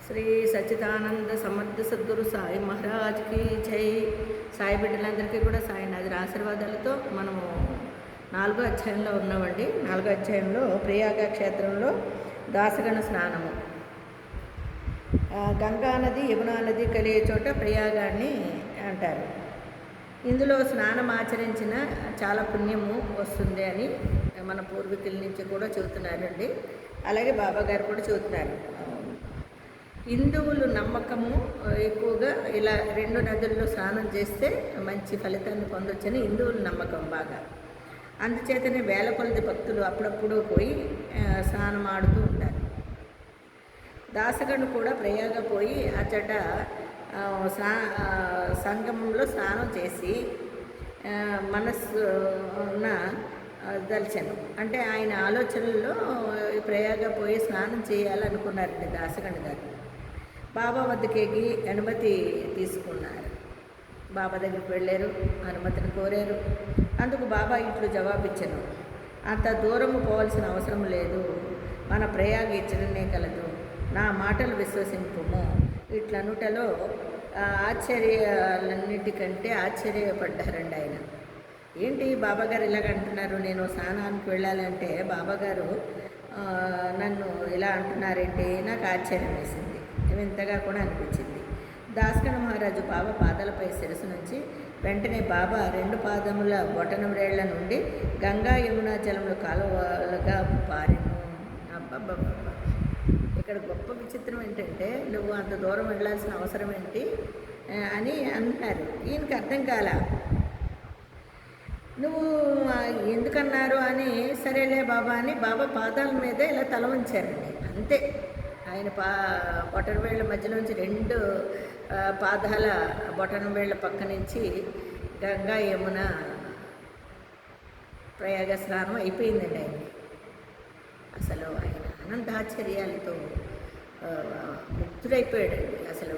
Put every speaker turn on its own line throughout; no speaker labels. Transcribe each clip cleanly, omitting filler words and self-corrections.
శ్రీ సచ్చిదానంద సమర్థ సద్గురు సాయి మహారాజ్కి జై. సాయి బిడ్డలందరికీ కూడా సాయినాథుని ఆశీర్వాదాలతో మనము 4వ అధ్యాయంలో ఉన్నామండి. 4వ అధ్యాయంలో ప్రయాగ క్షేత్రంలో దాసగణ స్నానము. గంగా నది యమునా నది కలిగే చోట ప్రయాగాన్ని అంటారు. ఇందులో స్నానం ఆచరించిన చాలా పుణ్యము వస్తుంది అని మన పూర్వీకుల నుంచి కూడా చెబుతున్నారండి. అలాగే బాబా గారు కూడా చెబుతున్నారు. హిందువులు నమ్మకము ఎక్కువగా ఇలా 2 నదుల్లో స్నానం చేస్తే మంచి ఫలితాన్ని పొందొచ్చని హిందువుల నమ్మకం బాగా. అందుచేతనే వేల కొలది భక్తులు అప్పుడప్పుడు పోయి స్నానం ఆడుతూ ఉంటారు. దాసగను కూడా ప్రయాగ పోయి అచ్చట సంగమంలో స్నానం చేసి మనస్సు ఉన్న దర్శనం అంటే ఆయన ఆలోచనల్లో ప్రయాగ పోయి స్నానం చేయాలనుకున్నారండి దాసగణి గారు. బాబా వద్దకేకి అనుమతి తీసుకున్నారు. బాబా దగ్గరికి వెళ్ళారు, అనుమతిని కోరారు. అందుకు బాబా ఇట్లు జవాబిచ్చాను, అంత దూరము పోవాల్సిన అవసరం లేదు, మన ప్రయాగ ఇచ్చడనే కలదు, నా మాటలు విశ్వసింపుము. ఇట్లనుటలో ఆశ్చర్యాలన్నిటికంటే ఆశ్చర్యపడ్డారండి ఆయన. ఏంటి బాబాగారు ఇలాగ అంటున్నారు, నేను స్నానానికి వెళ్ళాలంటే బాబాగారు నన్ను ఇలా అంటున్నారేంటి, నాకు ఆశ్చర్యం వేసింది, వింతగా కూడా అనిపించింది. దాసగణ మహారాజు బాబా పాదాలపై శిరస్సు నుంచి వెంటనే బాబా 2 పాదముల బొటనం వేళ్ల నుండి గంగా యమునా జలములు కాలువలుగా పారెను. అబ్బబ్బబ్బబ్బా, ఇక్కడ గొప్ప విచిత్రం ఏంటంటే నువ్వు అంత దూరం వెళ్ళాల్సిన అవసరం ఏంటి అని అంటున్నారు. ఈయనకి అర్థం కాల. నువ్వు ఎందుకన్నారు అని, సరేలే బాబా అని బాబా పాదాల మీదే ఇలా తల ఉంచారండి, అంతే. ఆయన బొటన వేళ్ళ మధ్యలోంచి 2 పాదాల బొటన వేళ్ళ పక్క నుంచి గంగా యమున ప్రయాగ స్నానం అయిపోయిందండి ఆయనకి. అసలు ఆయన ఆనందాశ్చర్యాలతో ముక్తుడైపోయాడండి. అసలు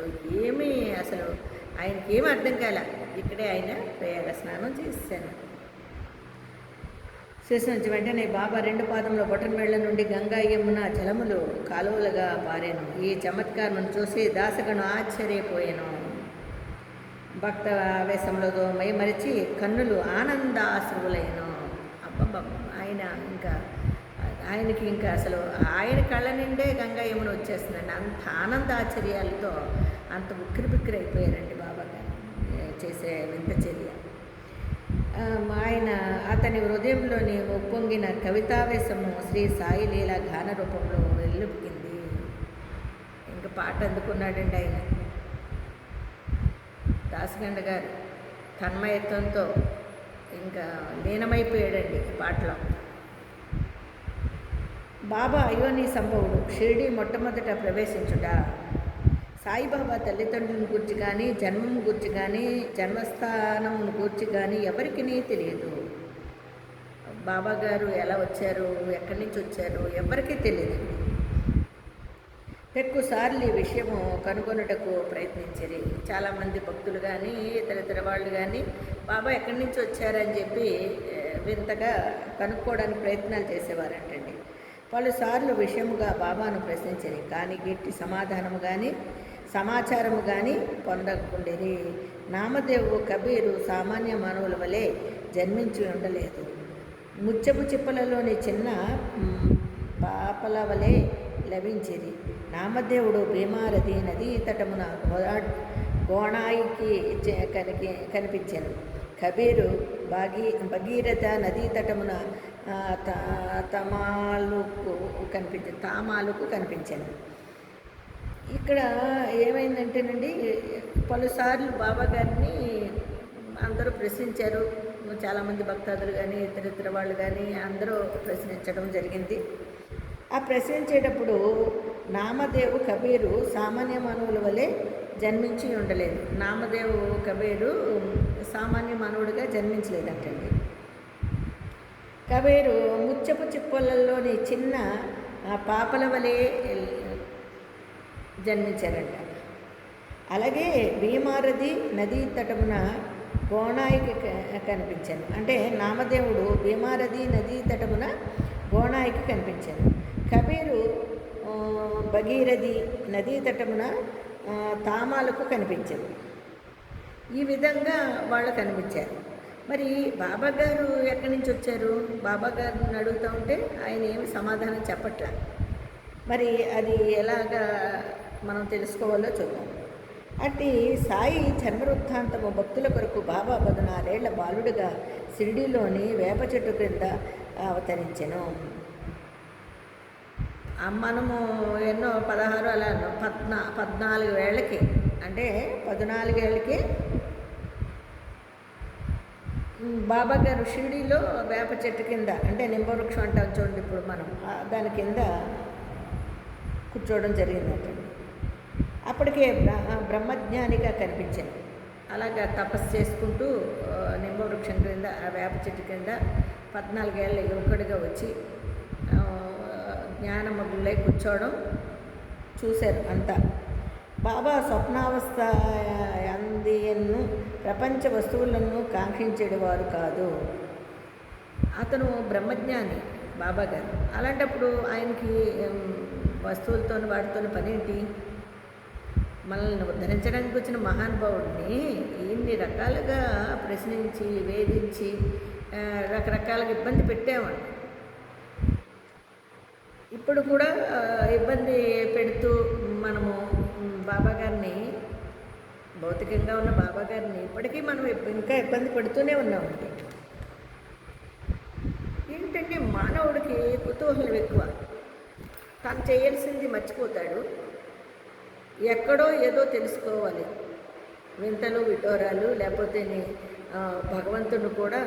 ఆయనకి ఏమీ అర్థం కాల. ఇక్కడే ఆయన ప్రయాగ స్నానం చేశాను. చేసిన వెంటనే బాబా 2 పాదముల బొటన వేళ్ల నుండి గంగా యమున జలములు కాలువలుగా పారాను. ఈ చమత్కారం చూసి దాసగను ఆశ్చర్యపోయాను. భక్త ఆవేశంలో మైమరిచి కన్నులు ఆనందాశ్రువులైన. అబ్బబ్బ, ఆయనకి ఇంకా అసలు ఆయన కళ్ళ నిండే గంగా యమున వచ్చేస్తుందండి. అంత ఆనందాశ్చర్యాలతో అంత ఉక్కిరి అయిపోయారండి బాబా గారు చేసే వింత చర్య. అతని హృదయంలోని ఉప్పొంగిన కవితావేశము శ్రీ సాయి లీలా గాన రూపంలో వెల్లుక్కింది. ఇంకా పాట అందుకున్నాడండి ఆయన. దాసగండ గారు తన్మయత్వంతో ఇంకా లీనమైపోయాడండి పాటలో. బాబా అయోని సంభవుడు షిరిడి మొట్టమొదట ప్రవేశించుట. సాయిబాబా తల్లిదండ్రులను గురించి కానీ, జన్మం గురించి కానీ, జన్మస్థానం గురించి కానీ ఎవరికి తెలియదు. బాబా గారు ఎలా వచ్చారు, ఎక్కడి నుంచి వచ్చారు ఎవరికీ తెలియదు. ఎక్కువసార్లు ఈ విషయము కనుగొనుటకు ప్రయత్నించారు చాలామంది భక్తులు కానీ, ఇతర వాళ్ళు కానీ బాబా ఎక్కడి నుంచి వచ్చారని చెప్పి వింతగా కనుక్కోవడానికి ప్రయత్నాలు చేసేవారంటండి. పలుసార్లు విషయముగా బాబాను ప్రశ్నించారు, కానీ గట్టి సమాధానము కానీ సమాచారము కానీ పొందకుండేది. నామదేవు కబీరు సామాన్య మానవుల వలె జన్మించి ఉండలేదు. ముచ్చపు చిప్పలలోని చిన్న పాపల వలె లభించేది. నామదేవుడు భీమారథి నదీ తటమున గోణాయికి కనిపించాను. కబీరు భగీరథ నదీ తటమున తామాలకు కనిపించాను. ఇక్కడ ఏమైందంటేనండి, పలుసార్లు బాబా గారిని అందరూ ప్రశ్నించారు. చాలామంది భక్తాదులు కానీ, ఇతర వాళ్ళు కానీ అందరూ ప్రశ్నించడం జరిగింది. ఆ ప్రశ్నించేటప్పుడు నామదేవు కబీరు సామాన్య మానవుల వలె జన్మించి ఉండలేదు. నామదేవు కబీరు సామాన్య మానవుడిగా జన్మించలేదంటండి. కబీరు ముచ్చపు చిప్పలలోని చిన్న పాపల వలె జన్మించారంట. అలాగే భీమారథి నదీ తటమున గోణాయికి కనిపించాను. అంటే నామదేవుడు భీమారథి నదీ తటమున గోణాయికి కనిపించాను. కబీరు భగీరథి నదీ తటమున తామాలకు కనిపించారు. ఈ విధంగా వాళ్ళు కనిపించారు. మరి బాబాగారు ఎక్కడి నుంచి వచ్చారు? బాబాగారిని అడుగుతూ ఉంటే ఆయన ఏమి సమాధానం చెప్పట్లా. మరి అది ఎలాగా మనం తెలుసుకోవాలో చూద్దాం. అట్టి సాయి జన్మవృత్తాంతము భక్తుల కొరకు బాబా 14 ఏళ్ల బాలుడిగా షిరిడీలోని వేప చెట్టు క్రింద అవతరించెను. మనము ఎన్నో 16 అలా 14 ఏళ్ళకి, అంటే 14 ఏళ్ళకి బాబా గారు షిరిడీలో వేప చెట్టు కింద, అంటే నింబవృక్షం అంటాం చూడండి ఇప్పుడు మనం, దాని కింద కూర్చోవడం జరిగిందంట. అప్పటికే బ్రహ్మజ్ఞానిగా కనిపించాను. అలాగా తపస్సు చేసుకుంటూ నింబవృక్షం క్రింద, ఆ వేప చెట్టు కింద 14 ఏళ్ళ యువకుడిగా వచ్చి జ్ఞానమగ్నులై కూర్చోవడం చూశారు అంతా. బాబా స్వప్నావస్థ అందియన్ను ప్రపంచ వస్తువులను కాంక్షించేవారు కాదు. అతను బ్రహ్మజ్ఞాని బాబా గారు. అలాంటప్పుడు ఆయనకి వస్తువులతో వాటితో పనేంటి? మనల్ని ఉద్ధరించడానికి వచ్చిన మహానుభావుడిని ఇన్ని రకాలుగా ప్రశ్నించి వేధించి రకరకాలుగా ఇబ్బంది పెట్టామండి. ఇప్పుడు కూడా ఇబ్బంది పెడుతూ మనము బాబాగారిని, భౌతికంగా ఉన్న బాబాగారిని ఇప్పటికీ మనం ఇంకా ఇబ్బంది పెడుతూనే ఉన్నామండి. ఏంటంటే మానవుడికి కుతూహలం ఎక్కువ. తను చేయాల్సింది మర్చిపోతాడు. ఎక్కడో ఏదో తెలుసుకోవాలి, వింతలు విటోరాలు, లేకపోతే భగవంతుడు కూడా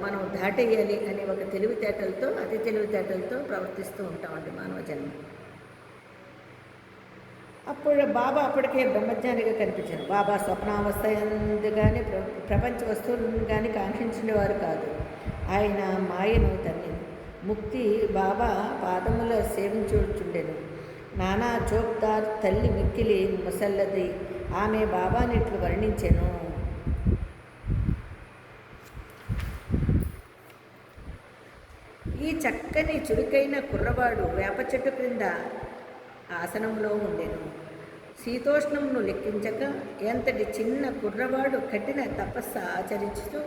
మనం దాటేయాలి అనే ఒక తెలివితేటలతో, అతి తెలివితేటలతో ప్రవర్తిస్తూ ఉంటామండి మానవ జన్మ. అప్పుడు బాబా అప్పటికే బ్రహ్మజ్ఞానిగా కనిపించారు. బాబా స్వప్నావస్థ ఎందు కానీ ప్రపంచ వస్తువులను కానీ కాంక్షించినవారు కాదు. ఆయన మాయను తన్ని ముక్తి బాబా పాదముల సేవించుచుండెను. నానా జోక్దార్ తల్లి మిక్కిలి ముసల్లది, ఆమె బాబానిట్లు వర్ణించెను. ఈ చక్కని చురుకైన కుర్రవాడు వేప చెట్టు క్రింద ఆసనంలో ఉండెను. శీతోష్ణమును లెక్కించక ఎంతటి చిన్న కుర్రవాడు కఠిన తపస్సు ఆచరించుతూ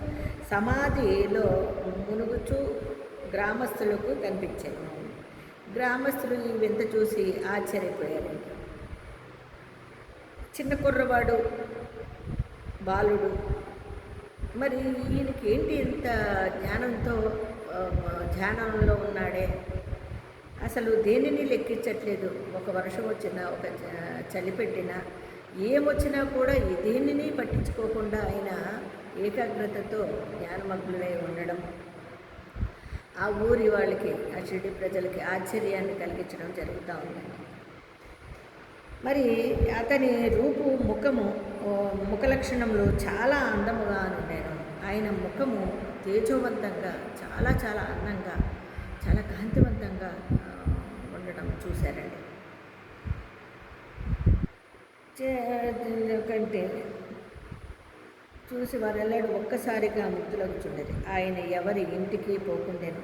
సమాధిలో మునుగుచూ గ్రామస్తులకు కనిపించాను. గ్రామస్తులు ఈ వింత చూసి ఆశ్చర్యపోయారు. చిన్న కుర్రవాడు, బాలుడు, మరి ఈయనకి ఏంటి ఇంత జ్ఞానంతో ధ్యానంలో ఉన్నాడే, అసలు దేనిని లెక్కించట్లేదు. ఒక వర్షం వచ్చినా, ఒక చలి పెట్టినా, ఏమొచ్చినా కూడా దేనిని పట్టించుకోకుండా ఆయన ఏకాగ్రతతో జ్ఞానమగ్నులై ఉండడం ఆ ఊరి వాళ్ళకి, ఆ షిరిడి ప్రజలకి ఆశ్చర్యాన్ని కలిగించడం జరుగుతూ ఉందండి. మరి అతని రూపు, ముఖ లక్షణములు చాలా అందముగా ఉండేను. ఆయన ముఖము తేజోవంతంగా, చాలా చాలా అందంగా, చాలా కాంతివంతంగా ఉండడం చూశారండి. కంటే చూసి వారెల్లాడు ఒక్కసారిగా ముద్దులకు చుండేది. ఆయన ఎవరి ఇంటికి పోకుండేను.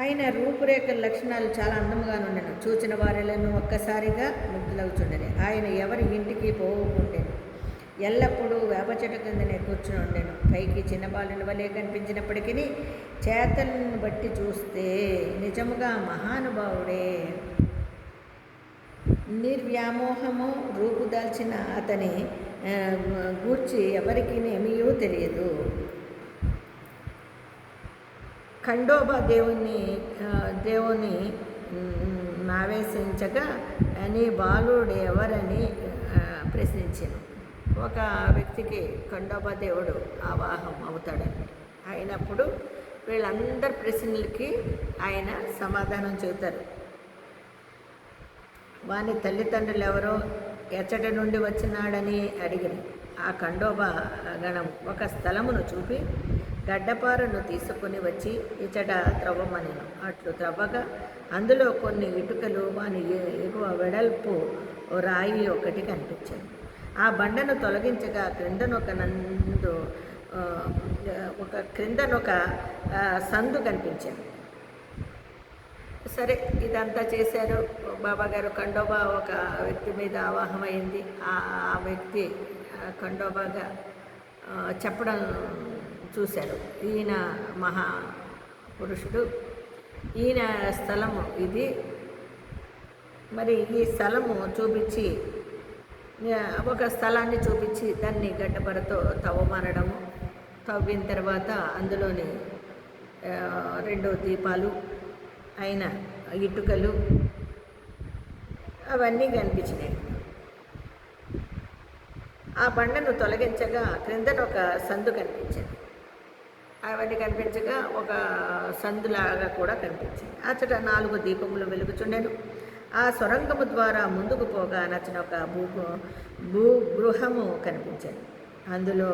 ఆయన రూపురేఖల లక్షణాలు చాలా అందంగా ఉండేను. చూచిన వారెలను ఒక్కసారిగా ముద్దులకు చుండేది. ఆయన ఎవరి ఇంటికి పోకుండేను. ఎల్లప్పుడూ వేప చెట్టు కిందనే కూర్చుని ఉండేను. పైకి చిన్నబాలుని వలె కనిపించినప్పటికీ చేతలను బట్టి చూస్తే నిజముగా మహానుభావుడే. నిర్వ్యామోహము రూపుదాల్చిన అతని గూర్చి ఎవరికి ఏమీయో తెలియదు. ఖండోబా దేవుని ఆవేశించగా నీ బాలుడు ఎవరని ప్రశ్నించాను. ఒక వ్యక్తికి ఖండోబా దేవుడు ఆవాహం అవుతాడని అయినప్పుడు వీళ్ళందరి ప్రశ్నలకి ఆయన సమాధానం చెబుతారు. వాని తల్లిదండ్రులు ఎవరో, ఎచ్చట నుండి వచ్చినాడని అడిగిన ఆ ఖండోబా గణం ఒక స్థలమును చూపి గడ్డపారను తీసుకొని వచ్చి ఇచ్చట త్రవ్వమనెను. అట్లు త్రవ్వగా అందులో కొన్ని ఇటుకలు, వాని ఎగువ వెడల్పు రాయి ఒకటి కనిపించింది. ఆ బండను తొలగించగా క్రిందనొక సందు కనిపించింది. సరే ఇదంతా చేశారు. బాబాగారు ఖండోబా ఒక వ్యక్తి మీద ఆవాహమైంది. ఆ ఆ వ్యక్తి ఖండోబాగా చెప్పడం చూశారు. ఈయన మహా పురుషుడు, ఈయన స్థలము ఇది, మరి ఈ స్థలము చూపించి ఒక స్థలాన్ని చూపించి దాన్ని గడ్డపరతో తవ్వమనడము. తవ్విన తర్వాత అందులోని 2 దీపాలు అయిన ఇటుకలు అవన్నీ కనిపించినాయి. ఆ బండను తొలగించగా క్రిందన ఒక సందు కనిపించింది. అవన్నీ కనిపించగా ఒక సందులాగా కూడా కనిపించింది. అచ్చట 4 దీపములు వెలుగుచుండెను. ఆ సొరంగము ద్వారా ముందుకు పోగా నచ్చిన ఒక గృహము కనిపించింది. అందులో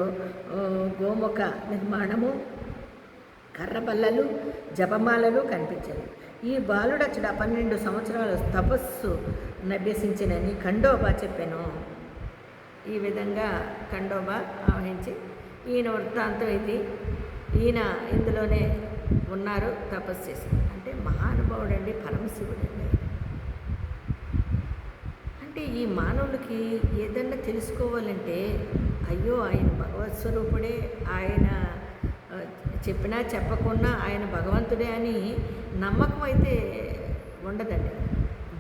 గోముఖ నిర్మాణము, కర్రబల్లలు, జపమాలలు కనిపించాయి. ఈ బాలుడచ్చట 12 సంవత్సరాలు తపస్సు నభ్యసించినని ఖండోబా చెప్పాను. ఈ విధంగా ఖండోబా ఆవహించి ఈయన వృత్తాంతం ఇది. ఈయన ఇందులోనే ఉన్నారు, తపస్సు చేసి. అంటే మహానుభావుడండి, పరమశివుడండి. అంటే ఈ మానవులకి ఏదన్నా తెలుసుకోవాలంటే అయ్యో ఆయన భగవత్ స్వరూపుడే, ఆయన చెప్పినా చెప్పకున్నా ఆయన భగవంతుడే అని నమ్మకం అయితే ఉండదండి.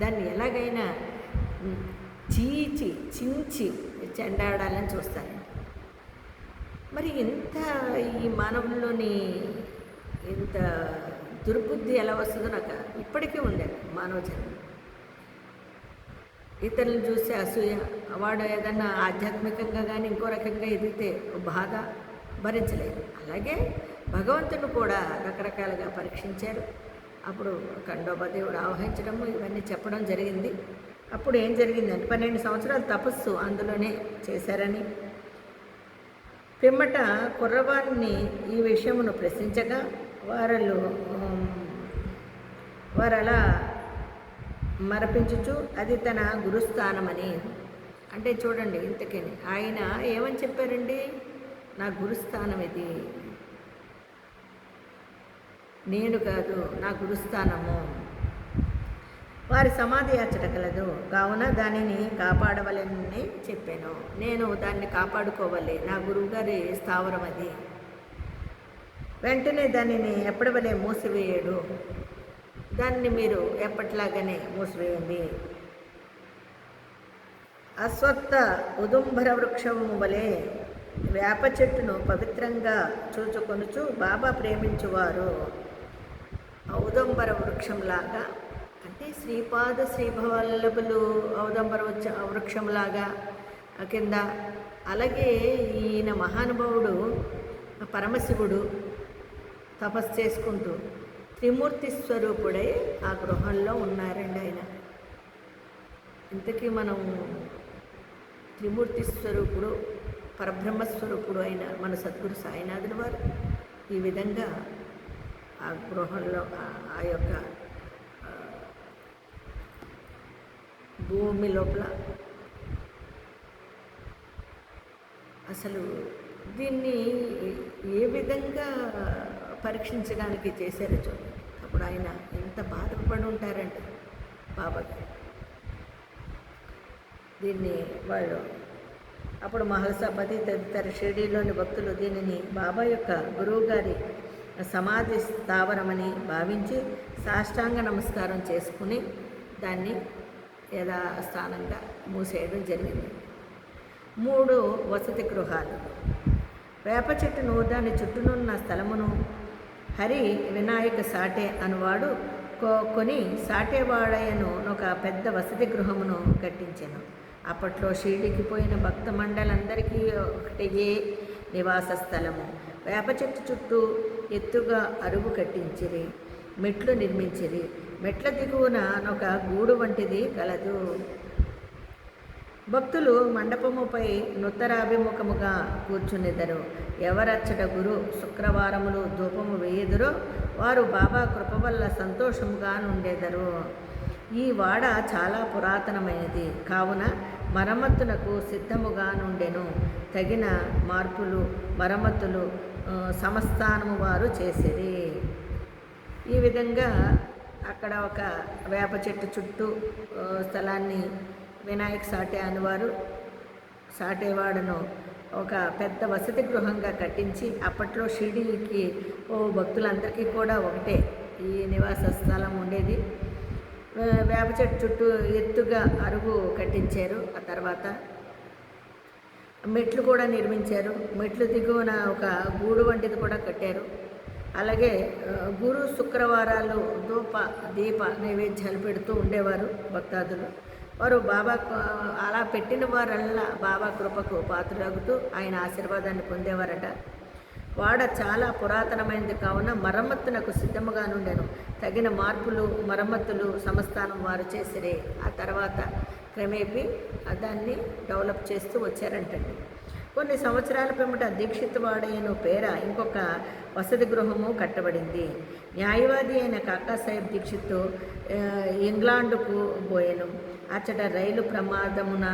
దాన్ని ఎలాగైనా చించి చెండాడాలని చూస్తారండి. మరి ఇంత ఈ మానవుల్లోని ఇంత దుర్బుద్ధి ఎలా వస్తుందో నాకు ఇప్పటికీ ఉందండి. మానవ జన్మ ఇతరులను చూసి అసూయ, వాడు ఏదన్నా ఆధ్యాత్మికంగా కానీ ఇంకో రకంగా ఎదిగితే బాధ భరించలేదు. అలాగే భగవంతుని కూడా రకరకాలుగా పరీక్షించారు. అప్పుడు ఖండోబా దేవుడు ఆవహించడము ఇవన్నీ చెప్పడం జరిగింది. అప్పుడు ఏం జరిగిందంటే 12 సంవత్సరాల తపస్సు అందులోనే చేశారని, పిమ్మట కుర్రవారిని ఈ విషయమును ప్రశ్నించగా వారు అలా మరపించుచు అది తన గురుస్థానమని. అంటే చూడండి, ఇంతకీ ఆయన ఏమని చెప్పారండి? నా గురుస్థానం ఇది, నేను కాదు, నా గురుస్థానము. వారి సమాధి అచ్చటగలదు, కావున దానిని కాపాడవలని చెప్పాను. నేను దాన్ని కాపాడుకోవాలి, నా గురువుగారి స్థావరం అది. వెంటనే దానిని ఎప్పటివలే మూసివేయడు, దాన్ని మీరు ఎప్పట్లాగానే మూసివేయండి. అశ్వత్థ ఉదుంబర వృక్షము వలె వేప చెట్టును పవిత్రంగా చూచుకొనుచు బాబా ప్రేమించువారు ఔదంబర వృక్షంలాగా, అంటే శ్రీపాద శ్రీవల్లభులు ఔదంబర వృక్షంలాగా కింద. అలాగే ఈయన మహానుభావుడు పరమశివుడు తపస్సు చేసుకుంటూ త్రిమూర్తి స్వరూపుడై ఆ గృహంలో ఉన్నారండి ఆయన. ఇంతకీ మనం త్రిమూర్తి స్వరూపుడు, పరబ్రహ్మస్వరూపుడు అయిన మన సద్గురు సాయినాథుల వారు ఈ విధంగా ఆ గృహంలో ఆ యొక్క భూమి లోపల అసలు దీన్ని ఏ విధంగా పరీక్షించడానికి చేశారో చూడండి. అప్పుడు ఆయన ఎంత బాధపడి ఉంటారంటే బాబాకి. దీన్ని వాళ్ళు అప్పుడు మహల్సాపతి తదితర షిరిడీలోని భక్తులు దీనిని బాబా యొక్క గురువుగారి సమాధి స్థావరమని భావించి సాష్టాంగ నమస్కారం చేసుకుని దాన్ని యథాస్థానంగా మూసేయడం జరిగింది. 3 వసతి గృహాలు, వేప చెట్టును దాని చుట్టూనున్న స్థలమును హరి వినాయక సాటే అనువాడు కొని సాటేవాడయను ఒక పెద్ద వసతి గృహమును కట్టించాను. అప్పట్లో షిరిడీకి పోయిన భక్త మండలందరికీ ఒకటే నివాస స్థలము. వేప చెట్టు చుట్టూ ఎత్తుగా అరుగు కట్టించిరి, మెట్లు నిర్మించిరి. మెట్ల దిగువన ఒక గూడు వంటిది కలదు. భక్తులు మండపముపై నుత్తరాభిముఖముగా కూర్చునిద్దరు. ఎవరచ్చట గురు శుక్రవారములు ధూపము వేయుదురో వారు బాబా కృప వల్ల సంతోషముగా నుండెదరు. ఈ వాడ చాలా పురాతనమైనది కావున మరమ్మతులకు సిద్ధముగా నుండెను. తగిన మార్పులు మరమ్మతులు సంస్థానము వారు చేసిరి. ఈ విధంగా అక్కడ ఒక వేప చెట్టు చుట్టూ స్థలాన్ని వినాయక సాటే అనేవారు సాటేవాడను ఒక పెద్ద వసతి గృహంగా కట్టించి అప్పట్లో షిరిడీకి భక్తులందరికీ కూడా ఒకటే ఈ నివాస స్థలం ఉండేది. వేప చెట్టు చుట్టూ ఎత్తుగా అరుగు కట్టించారు. ఆ తర్వాత మెట్లు కూడా నిర్మించారు. మెట్లు దిగువన ఒక గూడు వంటిది కూడా కట్టారు. అలాగే గురు శుక్రవారాలు దీప నైవేద్యాలు పెడుతూ ఉండేవారు భక్తాదులు. వారు బాబా అలా పెట్టిన వారల్లా బాబా కృపకు పాత్రలగుతూ ఆయన ఆశీర్వాదాన్ని పొందేవారట. వాడ చాలా పురాతనమైనది కావున మరమ్మతునకు సిద్ధముగా నుండెను. తగిన మార్పులు మరమ్మతులు సంస్థానం వారు చేసిరే. ఆ తర్వాత క్రమేపీ దాన్ని డెవలప్ చేస్తూ వచ్చారంటండి. కొన్ని సంవత్సరాల పిమ్మట దీక్షిత్ వాడయ్యను పేర ఇంకొక వసతి గృహము కట్టబడింది. న్యాయవాది అయిన కాకాసాహెబ్ దీక్షిత్ ఇంగ్లాండుకు పోయెను. అచ్చట రైలు ప్రమాదమున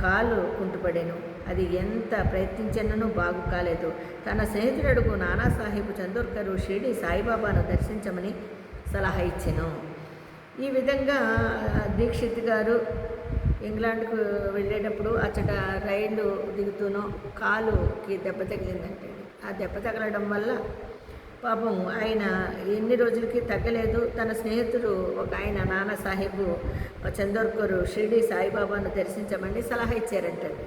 కాలు కుంటుపడెను. అది ఎంత ప్రయత్నించినను బాగు కాలేదు. తన స్నేహితుడు నానాసాహెబ్ చందోర్కర్ షిరిడి సాయిబాబాను దర్శించమని సలహా ఇచ్చెను. ఈ విధంగా దీక్షిత్ గారు ఇంగ్లాండ్కు వెళ్ళేటప్పుడు అచ్చట రైలు దిగుతూనో కాలుకి దెబ్బ తగిలిందంటే ఆ దెబ్బ తగలడం వల్ల పాపం ఆయన ఎన్ని రోజులకి తగ్గలేదు. తన స్నేహితుడు ఒక ఆయన నానాసాహెబ్ చందోర్కర్ షిరిడి సాయిబాబాను దర్శించమని సలహా ఇచ్చారంటండి.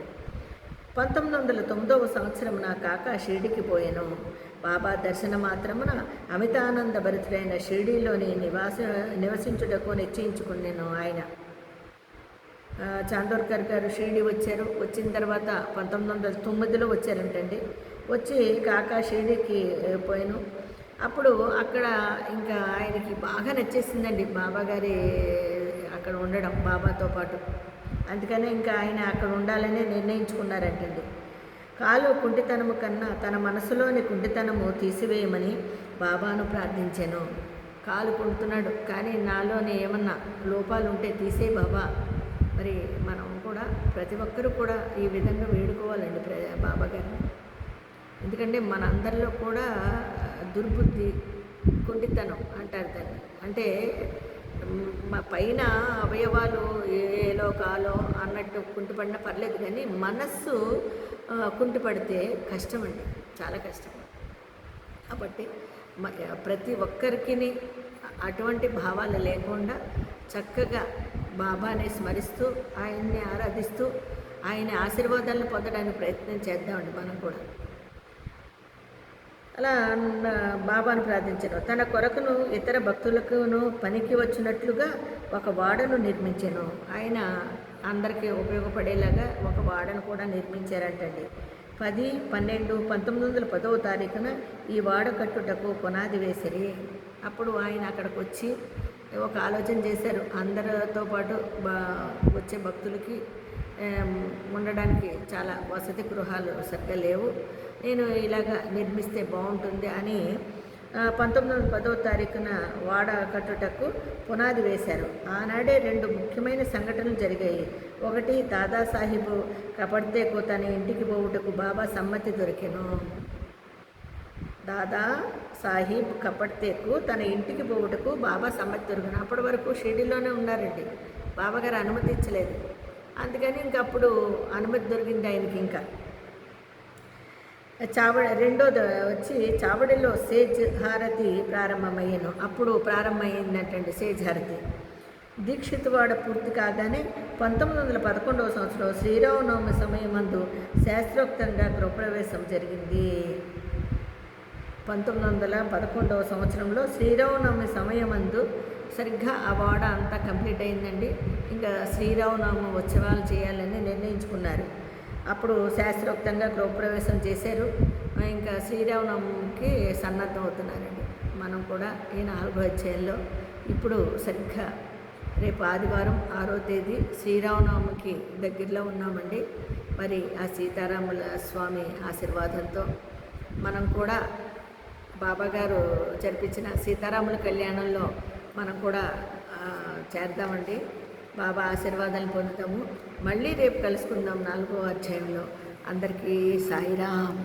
1909 సంవత్సరమున కాకా షిరిడికి పోయాను. బాబా దర్శన మాత్రమున అమితానంద భరితుడైన షిరిడీలోని నివసించుటకు నిశ్చయించుకున్నాను. ఆయన చాందోర్కర్ గారు షిరిడి వచ్చారు. వచ్చిన తర్వాత 1909లో వచ్చారంటండి. వచ్చి కాకా షిరిడికి పోయాను. అప్పుడు అక్కడ ఇంకా ఆయనకి బాగా నచ్చేసిందండి బాబా గారి అక్కడ ఉండడం బాబాతో పాటు. అందుకనే ఇంకా ఆయన అక్కడ ఉండాలని నిర్ణయించుకున్నారంటండి. కాలు కుంటితనము కన్నా తన మనసులోని కుంటితనము తీసివేయమని బాబాను ప్రార్థించాను. కాలు కుంటున్నాడు కానీ నాలోని ఏమన్నా లోపాలు ఉంటే తీసే బాబా. మరి మనం కూడా ప్రతి ఒక్కరూ కూడా ఈ విధంగా వేడుకోవాలండి బాబా గారిని. ఎందుకంటే మనందరిలో కూడా దుర్బుద్ధి కుంటితనం అంటారు దాన్ని. అంటే మా పైన అవయవాలు ఏలో కాలో అన్నట్టు కుంటుపడినా పర్లేదు, కానీ మనస్సు కుంటుపడితే కష్టం అండి, చాలా కష్టం. కాబట్టి ప్రతి ఒక్కరికి అటువంటి భావాలు లేకుండా చక్కగా బాబాని స్మరిస్తూ ఆయన్ని ఆరాధిస్తూ ఆయన ఆశీర్వాదాలను పొందడానికి ప్రయత్నం చేద్దామండి మనం కూడా. అలా బాబాను ప్రార్థించాను. తన కొరకును ఇతర భక్తులకును పనికి వచ్చినట్లుగా ఒక వాడను నిర్మించాను. ఆయన అందరికీ ఉపయోగపడేలాగా ఒక వాడను కూడా నిర్మించారంటండి. 10/12/1910 ఈ వాడ కట్టుటకు పునాది వేసిరి. అప్పుడు ఆయన అక్కడికి వచ్చి ఒక ఆలోచన చేశారు. అందరితో పాటు వచ్చే భక్తులకి ఉండడానికి చాలా వసతి గృహాలు సరిగ్గా లేవు, నేను ఇలాగ నిర్మిస్తే బాగుంటుంది అని 1910 వాడ కట్టుటకు పునాది వేశారు. ఆనాడే 2 ముఖ్యమైన సంఘటనలు జరిగాయి. ఒకటి, దాదాసాహెబ్ కపడ్తేకు తన ఇంటికి పోవుటకు బాబా సమ్మతి దొరికెను. దాదా సాహిబ్ కపడ్తేకు తన ఇంటికి పోవుటకు బాబా సమ్మతి దొరికిన. అప్పటి వరకు షిరిడీలోనే ఉన్నారండి, బాబాగారు అనుమతి ఇచ్చలేదు. అందుకని ఇంకప్పుడు అనుమతి దొరికింది ఆయనకి. ఇంకా రెండోది వచ్చి చావడిలో సేజ్ హారతి ప్రారంభమయ్యాను. అప్పుడు ప్రారంభమైందంటండి సేజ్ హారతి. దీక్షిత్ వాడ పూర్తి కాగానే 1911 సంవత్సరంలో శ్రీరామనవమి సమయమందు శాస్త్రోక్తంగా గృహప్రవేశం జరిగింది. 1911 సంవత్సరంలో శ్రీరామనవమి సమయమందు సరిగ్గా ఆ వాడ అంతా కంప్లీట్ అయిందండి. ఇంకా శ్రీరామనవమి ఉత్సవాలు చేయాలని నిర్ణయించుకున్నారు. అప్పుడు శాస్త్రోక్తంగా గృహప్రవేశం చేశారు. ఇంకా శ్రీరామనవమికి సన్నద్ధం అవుతున్నారండి. మనం కూడా ఈ 4వ అధ్యాయంలో ఇప్పుడు సరిగ్గా రేపు ఆదివారం 6వ తేదీ శ్రీరామనవమికి దగ్గరలో ఉన్నామండి. మరి ఆ సీతారాముల స్వామి ఆశీర్వాదంతో మనం కూడా బాబాగారు జరిపించిన సీతారాముల కళ్యాణంలో మనం కూడా చేద్దామండి. బాబా ఆశీర్వాదాలు పొందుతాము. మళ్ళీ రేపు కలుసుకుందాం 4వ అధ్యాయంలో. అందరికీ సాయిరామ్.